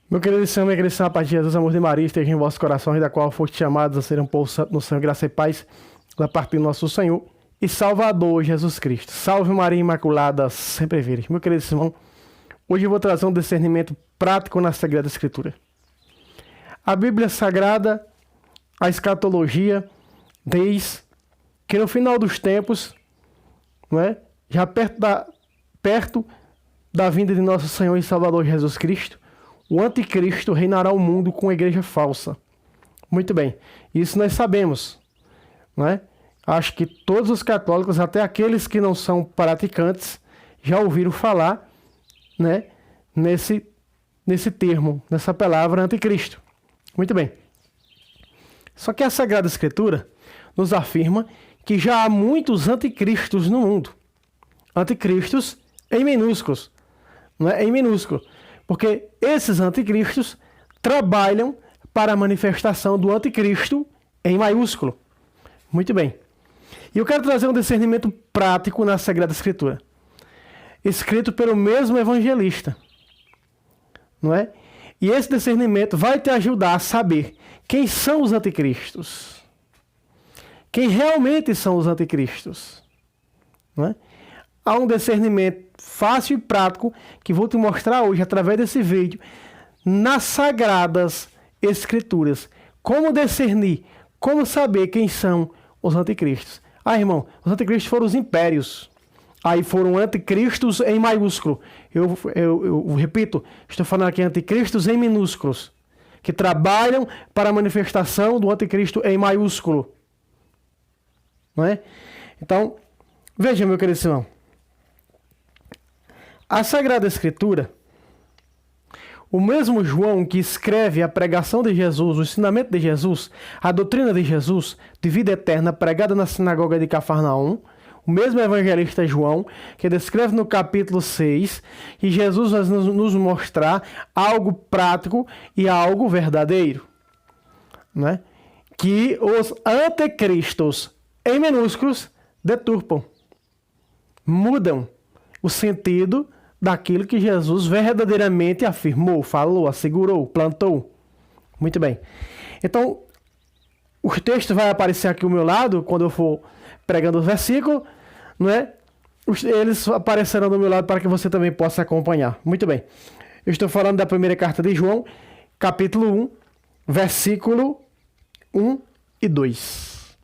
Meu querido Senhor, minha querida Senhora, a paz de Jesus, amor de Maria, esteja em vossos corações, da qual foste chamados a ser um povo santo no Senhor, graça e paz, da parte do nosso Senhor e Salvador Jesus Cristo. Salve Maria Imaculada, sempre vires. Meu querido irmão, hoje eu vou trazer um discernimento prático na Sagrada Escritura. A Bíblia Sagrada, a escatologia, diz que no final dos tempos, não é? Já perto da vinda de nosso Senhor e Salvador Jesus Cristo, o anticristo reinará o mundo com a igreja falsa. Muito bem, isso nós sabemos, não é? Acho que todos os católicos, até aqueles que não são praticantes, já ouviram falar, né, nesse termo, nessa palavra anticristo. Muito bem. Só que a Sagrada Escritura nos afirma que já há muitos anticristos no mundo. Anticristos em minúsculos, não é? Em minúsculo. Porque esses anticristos trabalham para a manifestação do anticristo em maiúsculo. Muito bem. E eu quero trazer um discernimento prático na Sagrada Escritura, escrito pelo mesmo evangelista, não é? E esse discernimento vai te ajudar a saber quem são os anticristos. Quem realmente são os anticristos. Não é? Há um discernimento fácil e prático que vou te mostrar hoje através desse vídeo nas Sagradas Escrituras. Como discernir, como saber quem são os anticristos. Ah, irmão, os anticristos foram os impérios. Aí foram anticristos em maiúsculo. Eu repito, estou falando aqui anticristos em minúsculos, que trabalham para a manifestação do anticristo em maiúsculo. Não é? Então, veja, meu querido irmão. A Sagrada Escritura, o mesmo João que escreve a pregação de Jesus, o ensinamento de Jesus, a doutrina de Jesus, de vida eterna pregada na sinagoga de Cafarnaum, o mesmo evangelista João, que descreve no capítulo 6, que Jesus vai nos mostrar algo prático e algo verdadeiro. Né? Que os anticristos, em minúsculos, deturpam, mudam o sentido daquilo que Jesus verdadeiramente afirmou, falou, assegurou, plantou. Muito bem. Então, o texto vai aparecer aqui ao meu lado, quando eu for pregando o versículo, não é? Eles aparecerão do meu lado para que você também possa acompanhar. Muito bem. Eu estou falando da primeira carta de João, capítulo 1, versículo 1 e 2.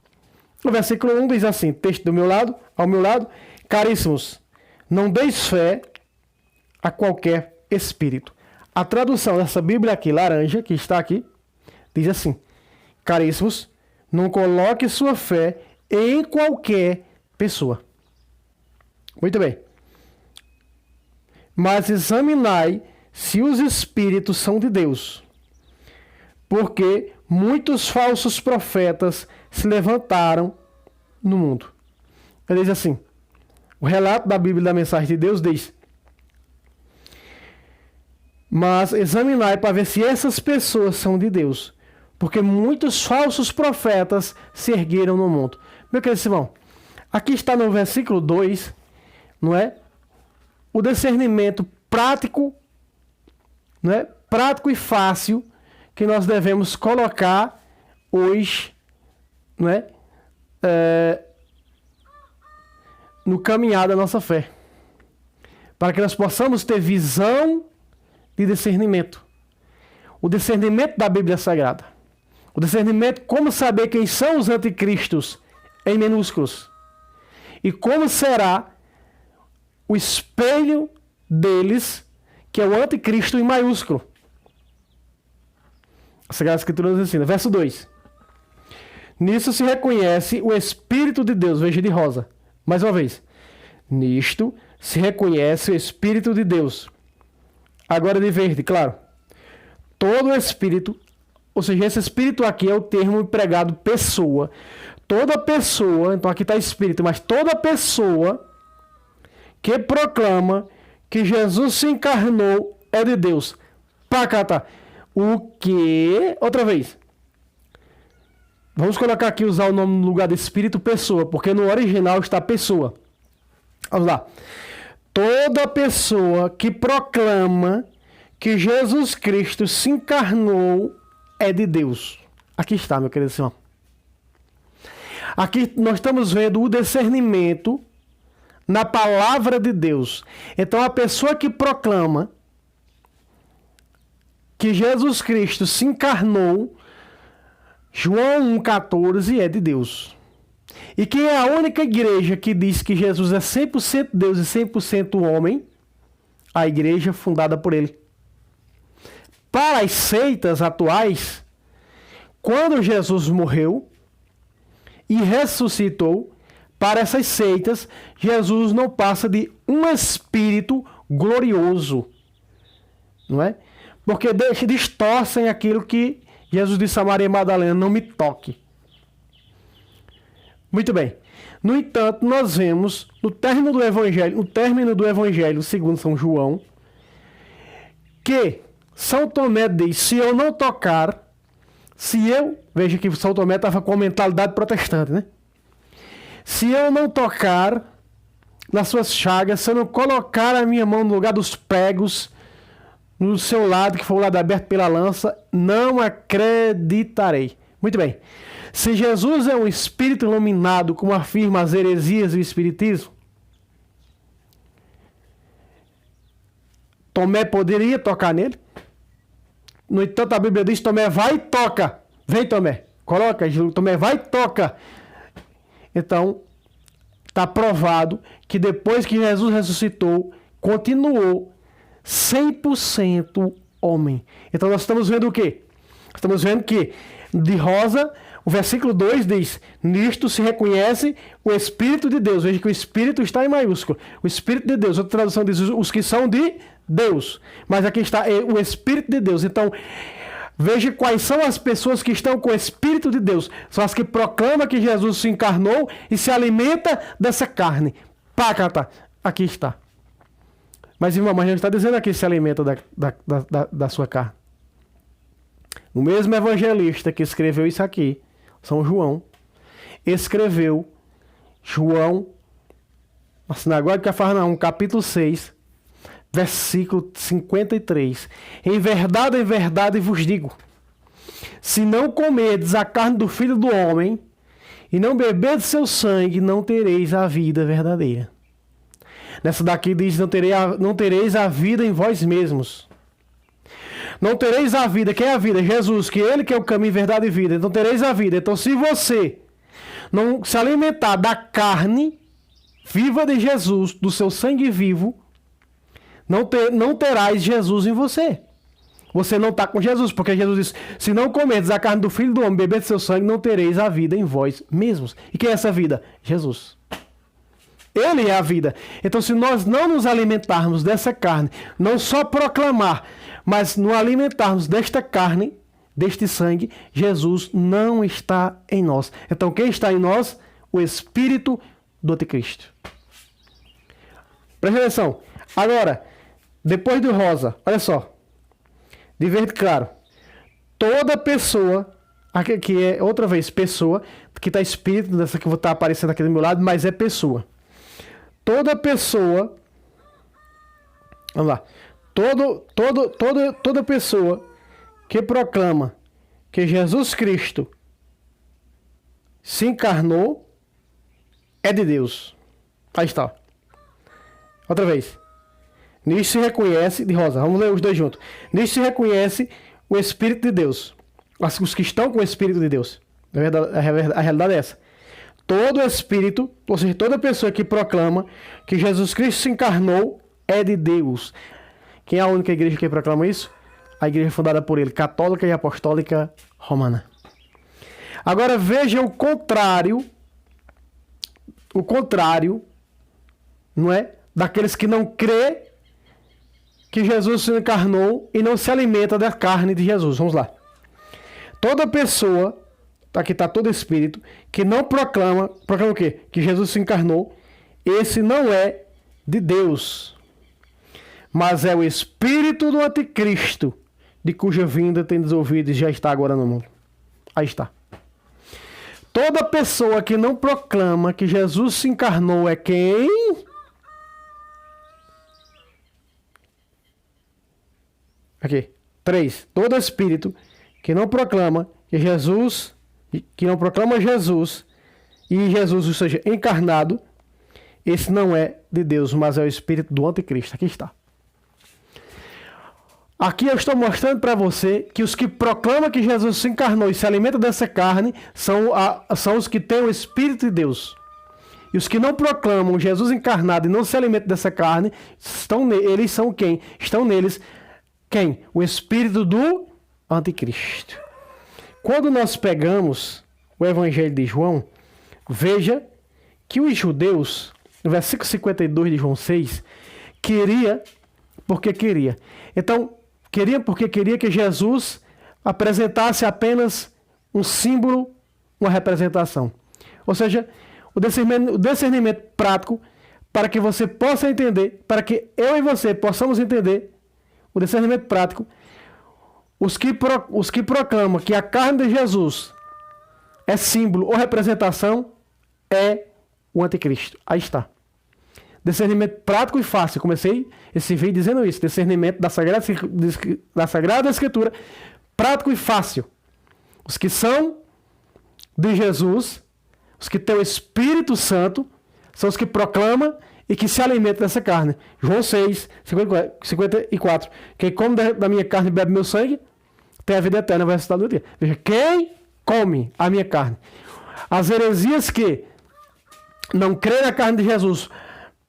O versículo 1 diz assim, texto do meu lado, ao meu lado: caríssimos, não deis fé a qualquer espírito. A tradução dessa Bíblia aqui, laranja, que está aqui, diz assim: caríssimos, não coloque sua fé em qualquer pessoa. Muito bem. Mas examinai se os espíritos são de Deus, porque muitos falsos profetas se levantaram no mundo. Ele diz assim, o relato da Bíblia da Mensagem de Deus diz: mas examinai para ver se essas pessoas são de Deus, porque muitos falsos profetas se ergueram no mundo. Meu querido irmão, aqui está no versículo 2, não é? O discernimento prático, não é? Prático e fácil que nós devemos colocar hoje, não é? No caminhar da nossa fé, para que nós possamos ter visão de discernimento. O discernimento da Bíblia Sagrada. O discernimento, como saber quem são os anticristos em minúsculos. E como será o espelho deles, que é o anticristo em maiúsculo. A Sagrada Escritura nos ensina. Verso 2. Nisso se reconhece o Espírito de Deus. Veja de rosa. Mais uma vez. Nisto se reconhece o Espírito de Deus. Agora de verde, claro. Todo espírito, ou seja, esse espírito aqui é o termo empregado pessoa. Toda pessoa, então aqui está espírito, mas toda pessoa que proclama que Jesus se encarnou é de Deus. Pacata. O que? Outra vez. Vamos colocar aqui, usar o nome no lugar de espírito, pessoa, porque no original está pessoa. Vamos lá. Toda pessoa que proclama que Jesus Cristo se encarnou é de Deus. Aqui está, meu querido irmão. Aqui nós estamos vendo o discernimento na palavra de Deus. Então, a pessoa que proclama que Jesus Cristo se encarnou, João 1,14 é de Deus. E quem é a única igreja que diz que Jesus é 100% Deus e 100% homem? A igreja fundada por ele. Para as seitas atuais, quando Jesus morreu e ressuscitou, para essas seitas, Jesus não passa de um espírito glorioso. Não é? Porque distorcem aquilo que Jesus disse a Maria Madalena: não me toque. Muito bem. No entanto, nós vemos no término do Evangelho segundo São João, que São Tomé diz: se eu não tocar, veja que São Tomé estava com a mentalidade protestante, né? Se eu não tocar nas suas chagas, se eu não colocar a minha mão no lugar dos pregos, no seu lado, que foi o lado aberto pela lança, não acreditarei. Muito bem. Se Jesus é um espírito iluminado, como afirma as heresias do espiritismo, Tomé poderia tocar nele? No entanto, a Bíblia diz: Tomé, vai e toca. Vem, Tomé. Coloca, Tomé, vai e toca. Então, está provado que depois que Jesus ressuscitou, continuou 100% homem. Então, nós estamos vendo o quê? Estamos vendo que, de Rosa, o versículo 2 diz: nisto se reconhece o Espírito de Deus. Veja que o Espírito está em maiúsculo. O Espírito de Deus. Outra tradução diz: os que são de Deus. Mas aqui está o Espírito de Deus. Então, veja quais são as pessoas que estão com o Espírito de Deus. São as que proclamam que Jesus se encarnou e se alimenta dessa carne. Pácata. Aqui está. Mas, irmão, mas não está dizendo aqui que se alimenta da sua carne. O mesmo evangelista que escreveu isso aqui, São João, escreveu João, na sinagoga de Cafarnaum, capítulo 6, versículo 53. Em verdade vos digo, se não comerdes a carne do Filho do Homem e não beberdes seu sangue, não tereis a vida verdadeira. Nessa daqui diz: não tereis a vida em vós mesmos. Não tereis a vida. Quem é a vida? Jesus, que Ele que é o caminho, verdade e vida. Então tereis a vida. Então, se você não se alimentar da carne viva de Jesus, do seu sangue vivo, não terás Jesus em você. Você não está com Jesus, porque Jesus disse: se não comerdes a carne do Filho do Homem, beberdes seu sangue, não tereis a vida em vós mesmos. E quem é essa vida? Jesus. Ele é a vida. Então, se nós não nos alimentarmos dessa carne, não só proclamar, mas nos alimentarmos desta carne, deste sangue, Jesus não está em nós. Então, quem está em nós? O Espírito do Anticristo. Presta atenção. Agora, depois do rosa, olha só. De verde claro. Toda pessoa, aqui é outra vez pessoa, que está espírito, dessa que está aparecendo aqui do meu lado, mas é pessoa. Toda pessoa, vamos lá, toda pessoa que proclama que Jesus Cristo se encarnou é de Deus. Aí está. Outra vez. Nisso se reconhece, de rosa, vamos ler os dois juntos. Nisso se reconhece o Espírito de Deus. Os que estão com o Espírito de Deus. A realidade é essa. Todo espírito, ou seja, toda pessoa que proclama que Jesus Cristo se encarnou é de Deus. Quem é a única igreja que proclama isso? A igreja fundada por ele, católica e apostólica romana. Agora veja o contrário, não é? Daqueles que não crê que Jesus se encarnou e não se alimenta da carne de Jesus. Vamos lá. Toda pessoa, aqui está todo espírito, que não proclama o quê? Que Jesus se encarnou, esse não é de Deus, mas é o espírito do anticristo, de cuja vinda tendes ouvido e já está agora no mundo. Aí está. Toda pessoa que não proclama que Jesus se encarnou é quem? Aqui. 3. Todo espírito que não proclama Jesus e Jesus, ou seja, encarnado, esse não é de Deus, mas é o espírito do anticristo. Aqui está. Aqui eu estou mostrando para você que os que proclamam que Jesus se encarnou e se alimenta dessa carne são os que têm o espírito de Deus. E os que não proclamam Jesus encarnado e não se alimentam dessa carne, eles são quem? Estão neles quem? O espírito do anticristo. Quando nós pegamos o Evangelho de João, veja que os judeus, no versículo 52 de João 6, queria porque queria. Então, queria porque queria que Jesus apresentasse apenas um símbolo, uma representação. Ou seja, o discernimento prático para que você possa entender, para que eu e você possamos entender o discernimento prático. Os que proclamam que a carne de Jesus é símbolo ou representação é o anticristo. Aí está. Discernimento prático e fácil. Comecei esse vídeo dizendo isso. Discernimento da Sagrada Escritura, prático e fácil. Os que são de Jesus, os que têm o Espírito Santo, são os que proclamam e que se alimentam dessa carne. João 6, 54. Quem come da minha carne e bebe meu sangue, tem a vida eterna, vai ressuscitar no dia. Veja, quem come a minha carne. As heresias que não creem na carne de Jesus,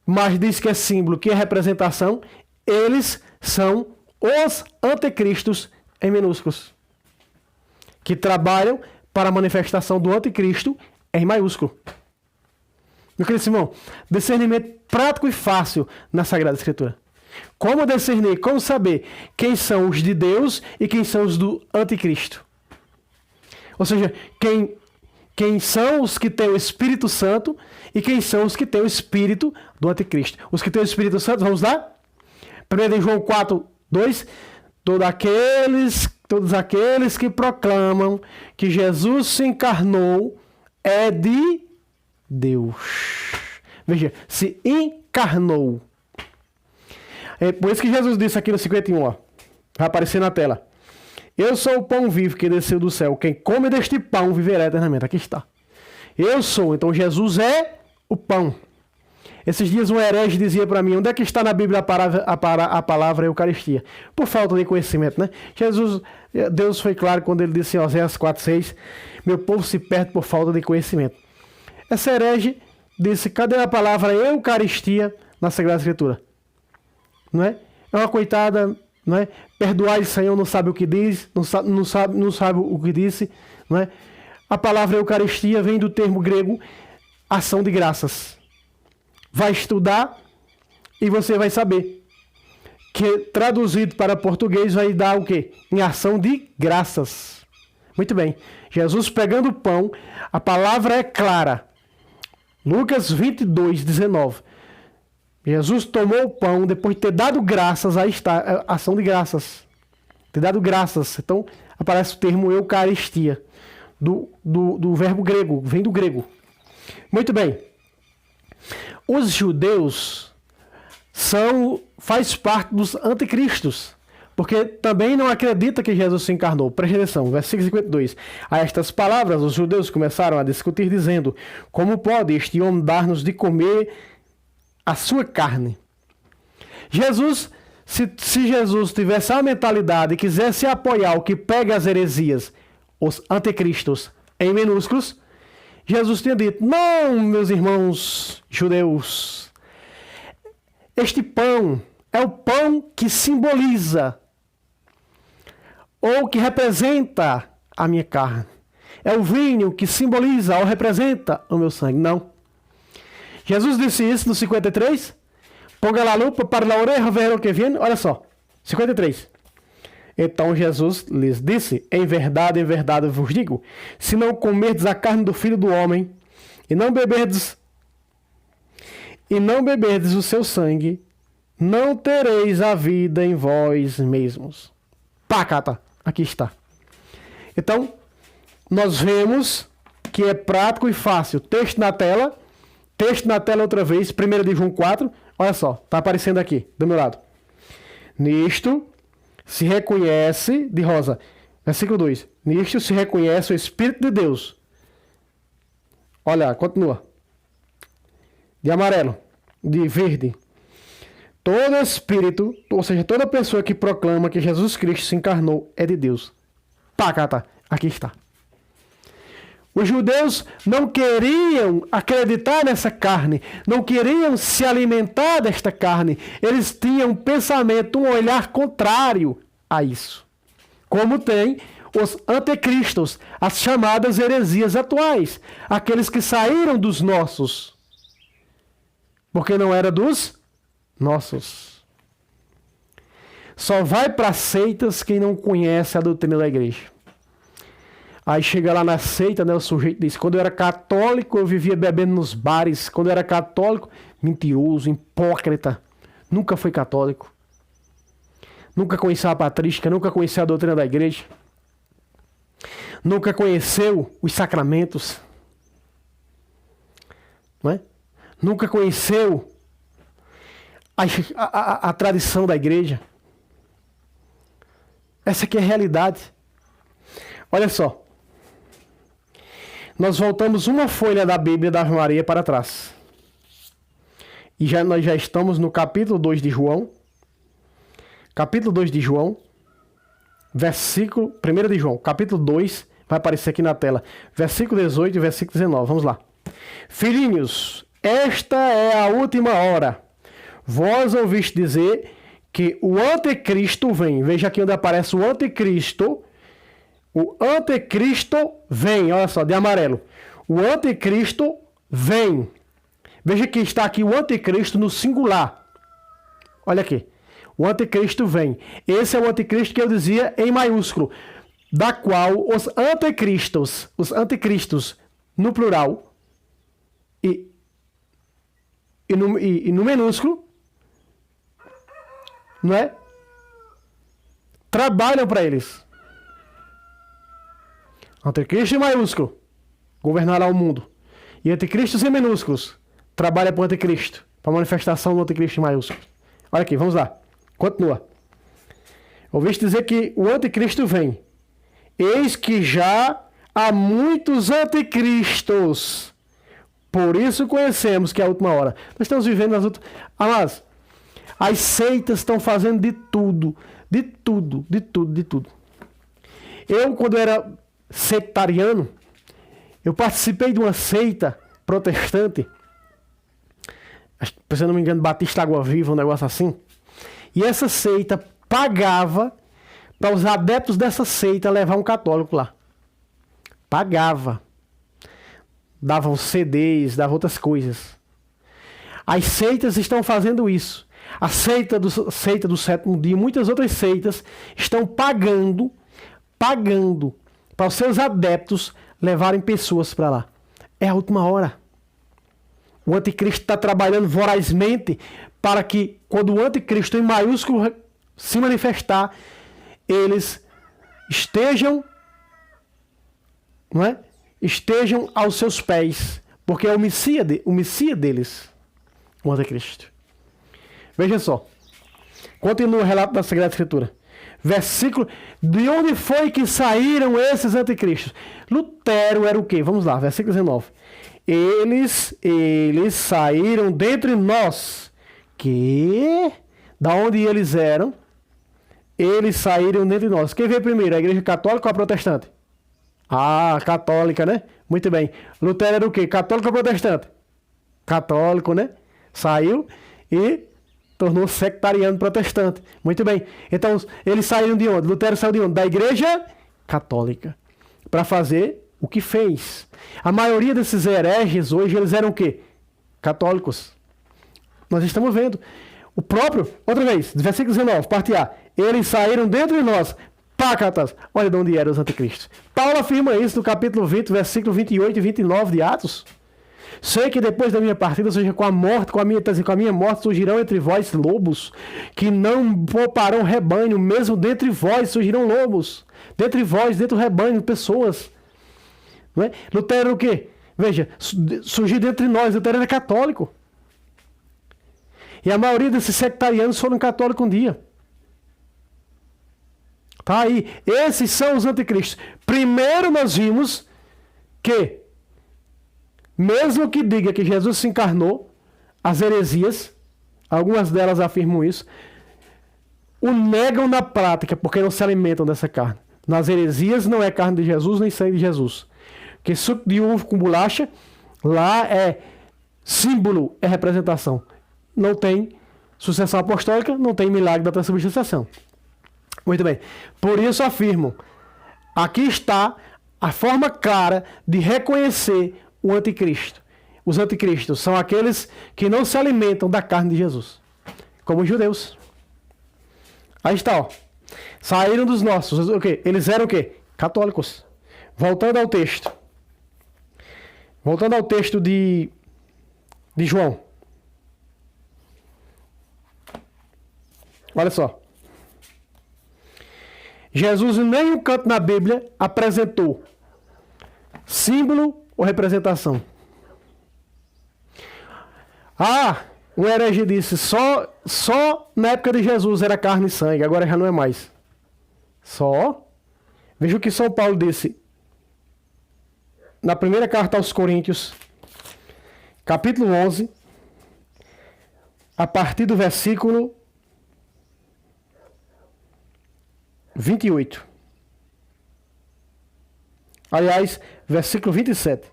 mas diz que é símbolo, que é representação, eles são os anticristos em minúsculos, que trabalham para a manifestação do anticristo em maiúsculo. Meu querido Simão, discernimento prático e fácil na Sagrada Escritura. Como discernir, como saber quem são os de Deus e quem são os do anticristo. Ou seja, quem são os que têm o Espírito Santo e quem são os que têm o Espírito do anticristo. Os que têm o Espírito Santo, vamos lá? 1 João 4, 2. Todos aqueles que proclamam que Jesus se encarnou é de Deus. Veja, se encarnou. É por isso que Jesus disse aqui no 51, ó, vai aparecer na tela. Eu sou o pão vivo que desceu do céu. Quem come deste pão viverá eternamente. Aqui está. Eu sou. Então Jesus é o pão. Esses dias um herege dizia para mim, onde é que está na Bíblia a palavra Eucaristia? Por falta de conhecimento, né? Deus foi claro quando ele disse em Oséias 4:6, meu povo se perde por falta de conhecimento. Essa herege disse, cadê a palavra Eucaristia na Sagrada Escritura? Não é? É uma coitada, não é? Perdoai, Senhor, não sabe o que diz, não sabe o que disse, não é? A palavra Eucaristia vem do termo grego ação de graças. Vai estudar e você vai saber que traduzido para português vai dar o quê? Em ação de graças. Muito bem. Jesus pegando o pão, a palavra é clara. Lucas 22, 19. Jesus tomou o pão, depois de ter dado graças, aí está, ação de graças. Ter dado graças. Então, aparece o termo Eucaristia, do verbo grego, vem do grego. Muito bem. Os judeus faz parte dos anticristos, porque também não acredita que Jesus se encarnou. Preste atenção, versículo 52. A estas palavras, os judeus começaram a discutir, dizendo, como pode este homem dar-nos de comer a sua carne? Jesus, se Jesus tivesse a mentalidade e quisesse apoiar o que pega as heresias, os anticristos em minúsculos, Jesus tinha dito, não, meus irmãos judeus, este pão é o pão que simboliza ou que representa a minha carne. É o vinho que simboliza ou representa o meu sangue. Não. Jesus disse isso no 53. Ponga la lupa para la oreja ver o que vem. Olha só. 53. Então Jesus lhes disse, em verdade vos digo, se não comerdes a carne do Filho do Homem e não beberdes o seu sangue, não tereis a vida em vós mesmos. Pacata, aqui está. Então, nós vemos que é prático e fácil. Texto na tela outra vez, 1 de João 4, olha só, está aparecendo aqui, do meu lado. Nisto se reconhece, de rosa, versículo 2, nisto se reconhece o Espírito de Deus. Olha, continua. De amarelo, de verde. Todo espírito, ou seja, toda pessoa que proclama que Jesus Cristo se encarnou é de Deus. Pacata, aqui está. Os judeus não queriam acreditar nessa carne, não queriam se alimentar desta carne. Eles tinham um pensamento, um olhar contrário a isso. Como tem os anticristos, as chamadas heresias atuais, aqueles que saíram dos nossos, porque não era dos nossos. Só vai para seitas quem não conhece a doutrina da igreja. Aí chega lá na seita, né, o sujeito diz, quando eu era católico eu vivia bebendo nos bares, quando eu era católico, mentiroso, hipócrita, nunca foi católico, nunca conheceu a patrística, nunca conheceu a doutrina da igreja, nunca conheceu os sacramentos, não é? Nunca conheceu a tradição da igreja. Essa aqui é a realidade. Olha só. Nós voltamos uma folha da Bíblia da Ave Maria para trás. E nós já estamos no capítulo 2 de João. Capítulo 2 de João. Versículo 1 de João. Capítulo 2. Vai aparecer aqui na tela. Versículo 18 e versículo 19. Vamos lá. Filhinhos, esta é a última hora. Vós ouviste dizer que o anticristo vem. Veja aqui onde aparece o anticristo. O anticristo vem, olha só, de amarelo. O anticristo vem. Veja que está aqui o anticristo no singular. Olha aqui. O anticristo vem. Esse é o anticristo que eu dizia em maiúsculo. Da qual os anticristos, no plural, e no minúsculo, não é? Trabalham para eles. Anticristo em maiúsculo, governará o mundo. E anticristos em minúsculos, trabalha para o anticristo, para a manifestação do anticristo em maiúsculo. Olha aqui, vamos lá. Continua. Ouviste dizer que o anticristo vem. Eis que já há muitos anticristos. Por isso conhecemos que é a última hora. Nós estamos vivendo nas últimas... Amados, as seitas estão fazendo de tudo. De tudo, de tudo, de tudo. Eu, quando era sectariano, eu participei de uma seita protestante, se eu não me engano, Batista Água Viva, um negócio assim, e essa seita pagava para os adeptos dessa seita levar um católico lá. Pagava. Davam CDs, davam outras coisas. As seitas estão fazendo isso. A seita do sétimo dia e muitas outras seitas estão pagando para os seus adeptos levarem pessoas para lá. É a última hora. O anticristo está trabalhando vorazmente para que, quando o anticristo em maiúsculo se manifestar, eles estejam, não é? Estejam aos seus pés, porque é o Messias deles, o anticristo. Veja só. Continua o relato da Sagrada Escritura. Versículo, de onde foi que saíram esses anticristos? Lutero era o quê? Vamos lá, versículo 19. Eles saíram dentre nós. Que? Da onde eles eram? Eles saíram dentre nós. Quem veio primeiro, a igreja católica ou a protestante? Ah, católica, né? Muito bem. Lutero era o quê? Católico ou protestante? Católico, né? Saiu e tornou sectariano protestante. Muito bem. Então, eles saíram de onde? Lutero saiu de onde? Da igreja católica. Para fazer o que fez. A maioria desses hereges hoje, eles eram o quê? Católicos. Nós estamos vendo. O próprio, outra vez, versículo 19, parte A. Eles saíram dentre nós. Pácatas. Olha de onde eram os anticristos. Paulo afirma isso no capítulo 20, versículo 28 e 29 de Atos. Sei que depois da minha partida, ou seja, com a minha morte, surgirão entre vós lobos, que não pouparão rebanho, mesmo dentre vós surgirão lobos. Dentre vós, dentro do rebanho, pessoas. Não é? Lutero era o quê? Veja, surgiu dentre nós, Lutero era católico. E a maioria desses sectarianos foram católicos um dia. Tá aí. Esses são os anticristos. Primeiro nós vimos que, mesmo que diga que Jesus se encarnou, as heresias, algumas delas afirmam isso, o negam na prática, porque não se alimentam dessa carne. Nas heresias não é carne de Jesus, nem sangue de Jesus. Porque suco de uva com bolacha, lá é símbolo, é representação. Não tem sucessão apostólica, não tem milagre da transubstanciação. Muito bem. Por isso afirmo, aqui está a forma clara de reconhecer o anticristo. Os anticristos são aqueles que não se alimentam da carne de Jesus, como os judeus. Aí está, ó. Saíram dos nossos. O quê? Eles eram o quê? Católicos. Voltando ao texto. Voltando ao texto de João. Olha só. Jesus em nenhum canto na Bíblia apresentou símbolo ou representação. O herege disse, só na época de Jesus era carne e sangue, agora já não é mais. Só. Veja o que São Paulo disse na primeira carta aos Coríntios, capítulo 11, a partir do versículo 28. Aliás, versículo 27.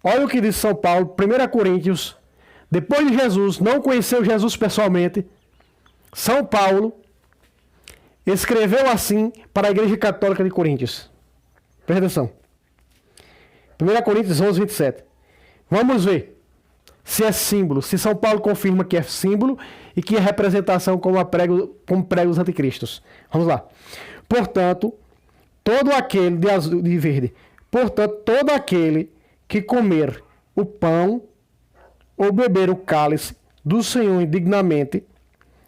Olha o que diz São Paulo, 1 Coríntios, depois de Jesus, não conheceu Jesus pessoalmente, São Paulo escreveu assim para a Igreja Católica de Coríntios. Presta atenção. 1 Coríntios 11, 27. Vamos ver se é símbolo, se São Paulo confirma que é símbolo e que é representação como prega os anticristos. Vamos lá. Portanto, todo aquele de azul, de verde, portanto, todo aquele que comer o pão ou beber o cálice do Senhor indignamente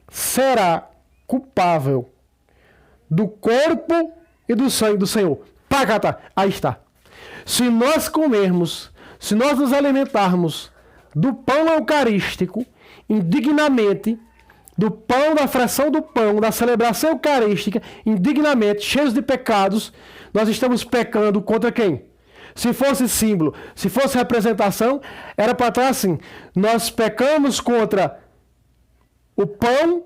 será culpável do corpo e do sangue do Senhor. Pacata! Aí está. Se nós comermos, se nós nos alimentarmos do pão eucarístico indignamente, do pão, da fração do pão, da celebração eucarística, indignamente, cheios de pecados, nós estamos pecando contra quem? Se fosse símbolo, se fosse representação, era para estar assim. Nós pecamos contra o pão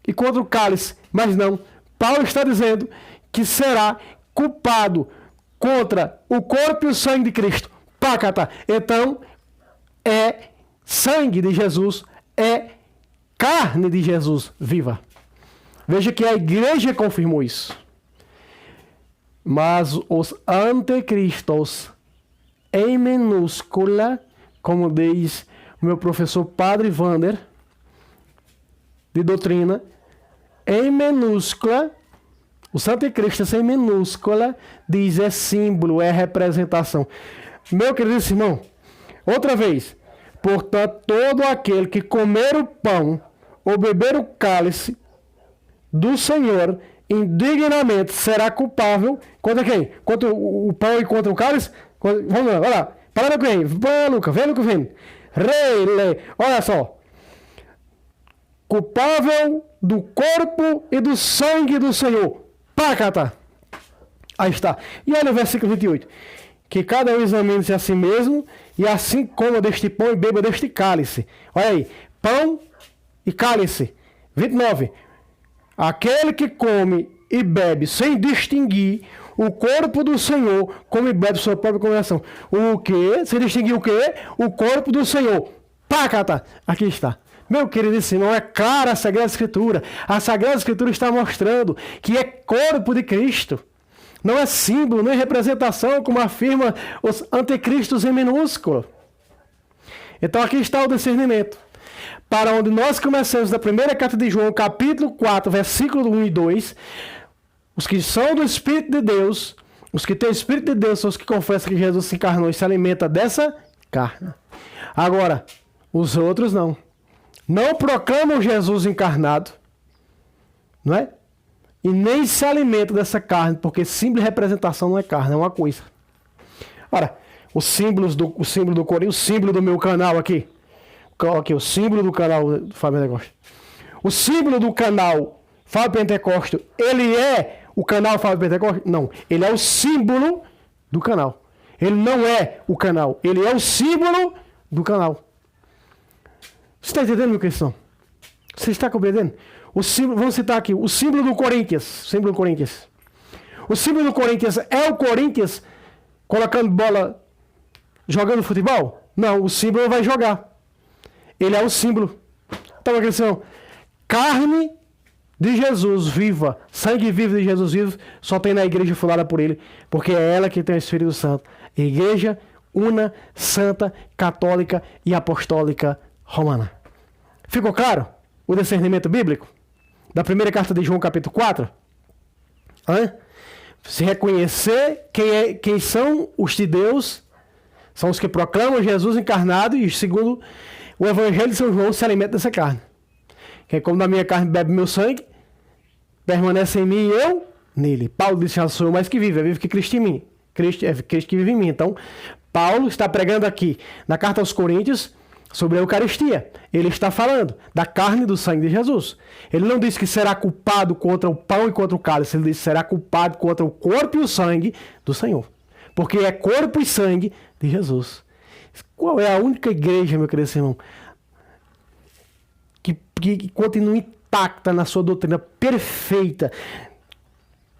e contra o cálice. Mas não. Paulo está dizendo que será culpado contra o corpo e o sangue de Cristo. Pacata. Então, é sangue de Jesus, é carne de Jesus viva. Veja que a igreja confirmou isso. Mas os anticristos, em minúscula, como diz o meu professor Padre Vander, de doutrina, em minúscula, os anticristos em minúscula, diz é símbolo, é representação. Meu querido irmão, outra vez, portanto, todo aquele que comer o pão ou beber o cálice do Senhor indignamente será culpável contra quem? Contra o pão e contra o cálice? Vamos lá, olha lá. Para com quem? Vai, Lucas, vem, Lucas, vem. Olha só. Culpável do corpo e do sangue do Senhor. Pacata. Aí está. E olha o versículo 28. Que cada um examine-se a si mesmo, e assim coma deste pão e beba deste cálice. Olha aí. Pão e cálice. 29. Aquele que come e bebe sem distinguir o corpo do Senhor, come e bebe sua própria condenação. O quê? Sem distinguir o quê? O corpo do Senhor. Pacata. Aqui está. Meu querido irmão, é clara a Sagrada Escritura. A Sagrada Escritura está mostrando que é corpo de Cristo. Não é símbolo, nem representação, como afirma os anticristos em minúsculo. Então aqui está o discernimento. Para onde nós começamos da primeira carta de João, capítulo 4, versículo 1 e 2, os que são do Espírito de Deus, os que têm o Espírito de Deus são os que confessam que Jesus se encarnou e se alimenta dessa carne. Agora, os outros não. Não proclamam Jesus encarnado, não é? E nem se alimentam dessa carne, porque símbolo de representação não é carne, é uma coisa. Ora, o símbolo do Corinthians, o símbolo do meu canal aqui, o símbolo do canal do Fábio Negócio. O símbolo do canal Fábio Pentecoste, ele é o canal Fábio Pentecoste? Não, ele é o símbolo do canal. Ele não é o canal, ele é o símbolo do canal. Você está entendendo, meu cristão? Você está compreendendo? O símbolo, vamos citar aqui, o símbolo do Corinthians. Símbolo do Corinthians. O símbolo do Corinthians é o Corinthians colocando bola, jogando futebol? Não, o símbolo vai jogar. Ele é o símbolo. Então, meu cristão, carne de Jesus viva, sangue vivo de Jesus vivo, só tem na igreja fundada por ele, porque é ela que tem o Espírito Santo. Igreja una, santa, católica e apostólica romana. Ficou claro o discernimento bíblico? Da primeira carta de João, capítulo 4? Se reconhecer quem são os de Deus, são os que proclamam Jesus encarnado e, segundo o Evangelho de São João, se alimenta dessa carne. Quem come da minha carne bebe meu sangue, permanece em mim e eu nele. Paulo disse, já sou eu mais que vive, vive que Cristo em mim. Cristo que vive em mim. Então, Paulo está pregando aqui na carta aos Coríntios sobre a Eucaristia. Ele está falando da carne e do sangue de Jesus. Ele não disse que será culpado contra o pão e contra o cálice. Ele disse que será culpado contra o corpo e o sangue do Senhor. Porque é corpo e sangue de Jesus. Qual é a única igreja, meu querido irmão, que continua intacta na sua doutrina perfeita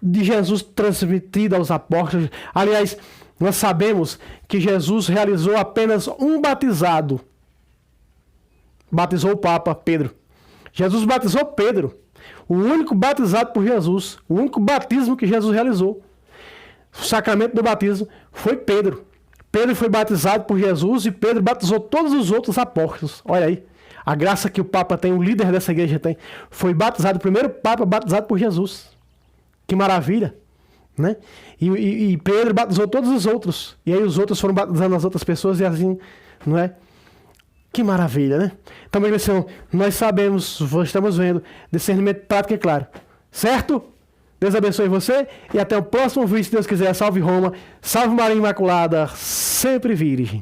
de Jesus transmitida aos apóstolos? Aliás, nós sabemos que Jesus realizou apenas um batizado. Batizou o Papa Pedro. Jesus batizou Pedro. O único batizado por Jesus. O único batismo que Jesus realizou. O sacramento do batismo foi Pedro. Pedro foi batizado por Jesus e Pedro batizou todos os outros apóstolos. Olha aí. A graça que o Papa tem, o líder dessa igreja tem. Foi batizado, o primeiro Papa batizado por Jesus. Que maravilha. Né? E Pedro batizou todos os outros. E aí os outros foram batizando as outras pessoas e assim, não é? Que maravilha, né? Então, meu irmão, nós sabemos, estamos vendo, discernimento prático e claro. Certo? Deus abençoe você e até o próximo vídeo, se Deus quiser. Salve Roma, salve Maria Imaculada, sempre virgem.